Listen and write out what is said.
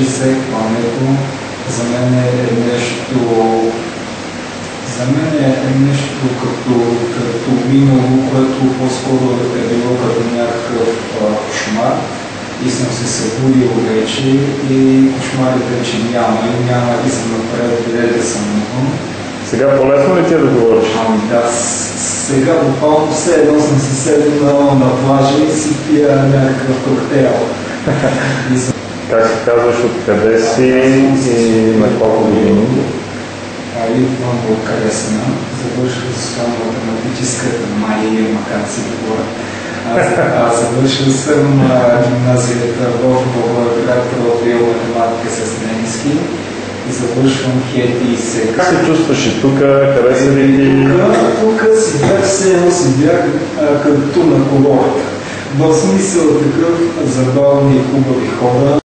Завърши се клането. За мен е нещо като минало, което по-скоро е било като някакъв кошмар. И съм се събудил вече и кошмарите вече няма и съм напред, къде да съм навън. Сега по-лесно ли ти е да говориш? Ами да, сега буквално все едно съм се седнал на плажа и си пия някакъв коктейл. Как се казваш, откъде си и на колко години? Идвам от Кресна, завърших с математическата магия, макар си говоря. Завършил съм гимназията в Благоевград, преподавал математика с немски и завършвам ХЕТИ и сега. Как се чувстваш и тук? Хареса ли ти? Тук си бях все едно си бях като на курорт. В смисъл такъв забавни и хубави хора.